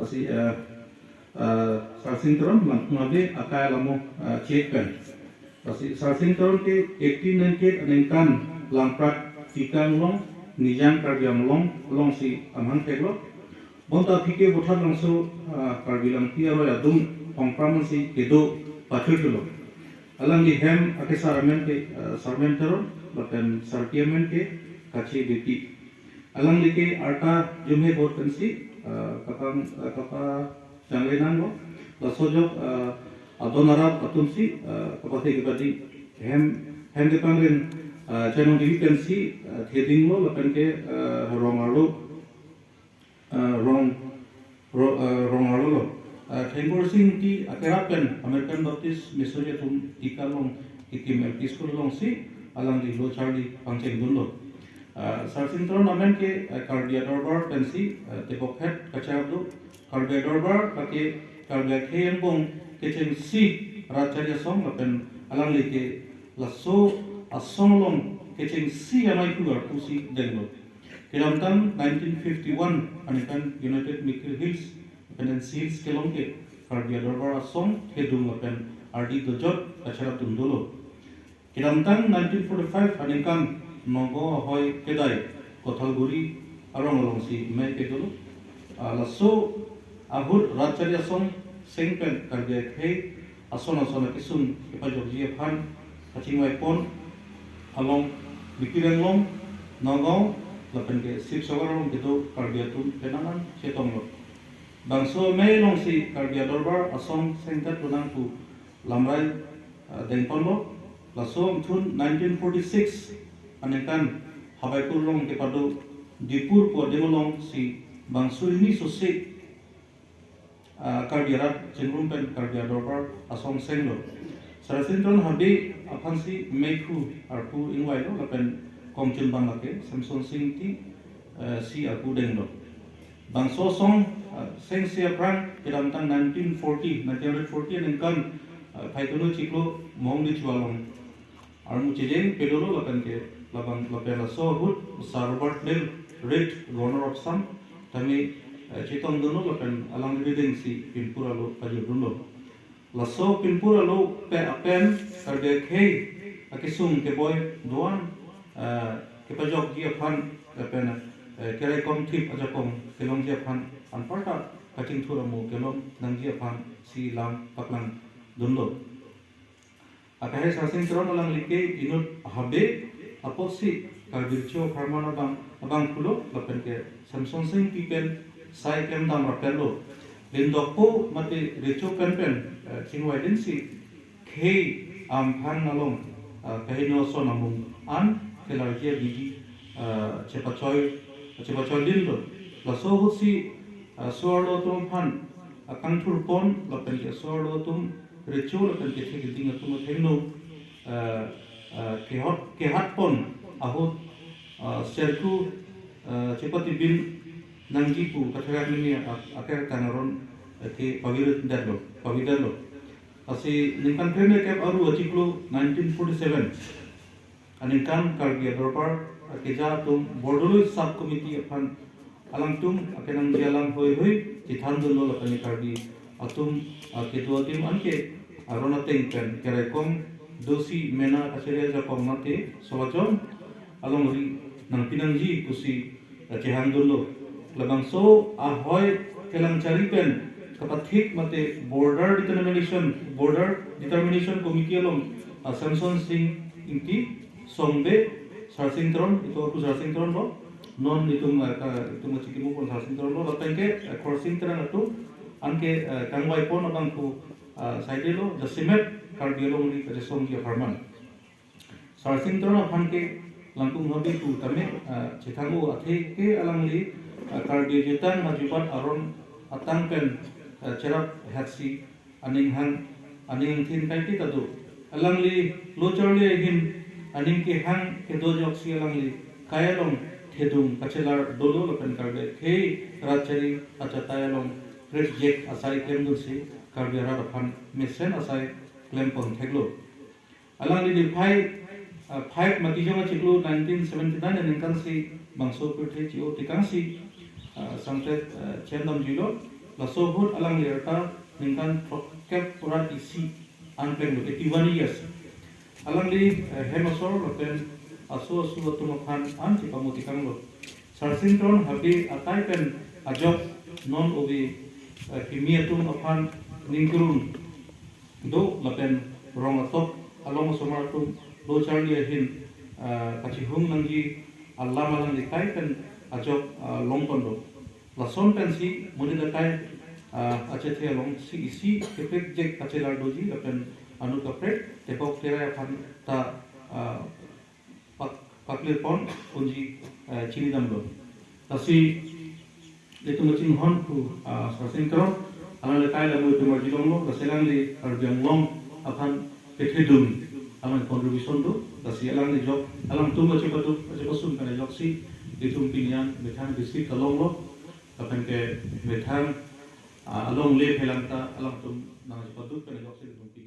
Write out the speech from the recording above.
pasti sarsing teron ngabe akal lamu cek kan pasti sarsing teron ke 1898 anengkan lamprak tikang long nijang karbiam long si amhan teklo bonta pike bothar langso karbilang tiaro ya dum pangpraman si kedo pathurlo alang di hem ake sarmen ke sarmen teron bahkan sarpiamen ke kaci beti alang like arta jumhe bot pensi kapa janglenan lo lasojok adonara patumsi kapati kepati hem depangren channel dividensi heading lo lapan ke rong lo Tengor sing ti akerapen American Baptist Missouri tum ikalong ikim LP school long si alang di lo Charlie pangceng dulo sarsing teron amen ke KARBI ADORBAR pensi tepok head kacang do KARBI ADORBAR kaki KARBI KM bong keceng si racarya song lapen alang leke laso asong long keceng si amai kugar pusi denglo kilamtang 1951 anikan United Mikil Hills Penen Hills kelong ke KARBI ADORBAR asong hedung lapen RD dojot acara tundolo kilamtang 1945 anikan Nonggo hoy kedai Kothalguri arong along si mai kedolo laso ahur racarya song sengpen KARBI hei asona kisun ipajok jia phan kachingwai pon along bikireng long Nonggo lapen ke sip sawarong kedo KARBI atum penanan setong lo bangso mai long si KARBI ADORBAR asong sengkat lunang ku lamrai dengpon lo laso thun 1946 anekan habai kulong ke padu dipur ko demolong si bangsu ini sosik KARBI rat cengrung pen KARBI ADORBAR asong senglo sarasin ton habi apan si meku arpu ingwai lo lapen komcun bangake samson sing ti si aku denglo bangso song seng sia prang kiramtang 1940 anekan paikono ciklo mong di chualong armu cijeng pedolo lapen ke labang lapela so hut Robert Bell Red Runner of Sun tami citong dono lapen alang reading si pinpura lo paju dulo laso pinpura lo pe apen KARBI hei akisung ke boy doan ke pajok dia phan lapen kere kom tip aja kom kelong dia phan anparta kating thura mo kelong nang dia phan si lam paklang dulo akahe sarsing teron alang like inut habe aposi KARBI cho farmana bang kulo lapen ke samson sing people sai kem dam rapelo lindokpo mate recho pen chingwai den si khei phan nalong kahino so namung an kelarje biji chepachoy din lo laso husi suarlo tum phan akangthur pon lapen ke suarlo tum recho lapen ke thing tum thengno kehat pon ahut serku cepati bin nangjiku kathagak ini akhir kanaron ke pawidalo asi ningkan krene kep aru achiklo 1947 aningkan KARBI ADORBAR keja tum bordolo sub committee aphan alang tum akenang jalang hoi tithan dolo lapani KARBI atum ketua tim anke arona tengpen kerekom dosi mena aseria jakom mate solajon along ri nang pinangji kusi cehang dolo labang so ahoy kelang caripen kapathik mate border determination committee along samson sing inti sombe sarsing teron itu aku sarsing teron lo non itu macikimu pun sarsing teron lo lapengke crossing teran itu anke kangwai pon abang ku side lo the simet KARBI along ri kajesom dia farman sarsing teron aphanke langkung hobi tu tame cethangu athe ke alang li KARBI jutan majubat aron atangpen cerap hatsi aning thin kai ti tadu alang li lochorle hin aning ke hang ke dojok si alang li kayalong thedung kachelar dolo lapen KARBI hei rachari achatayalong red jack asai klem dul si KARBI ra aphan mesen asai klem pon theglo alang li five matijong chiklo 1979 aningkan si bangso purthe chio tikang si sangtet chendam jilo lasohut alang lirta ningkan kep urat isi anpeng lo 81 years alang li hemasor lopen asu tumakan an si pamutikang lo sarsing tron habi atai pen ajok non obi kimiatum apan ningkurun do lopen rong atop along somaratum lo charli hin kachihung nangji Allah malang dikai pen ajok longkon do lason pen si muni dakai acethe long si isi kepek jek kacelar doji lopen anu kapret tepok tera apan ta paklir pon kunji cini dam lo tasi itu macing hon ku sarsing tron alang lekai lamu itu marjilong lo kaselang li arjang long apan pekhedum alang contribution tu tasi alang li jok alang tu macam batu pasum kana jok si itu pilihan betang district kalong lo apan ke betang along le phelanta alang tu nang batu kana jok si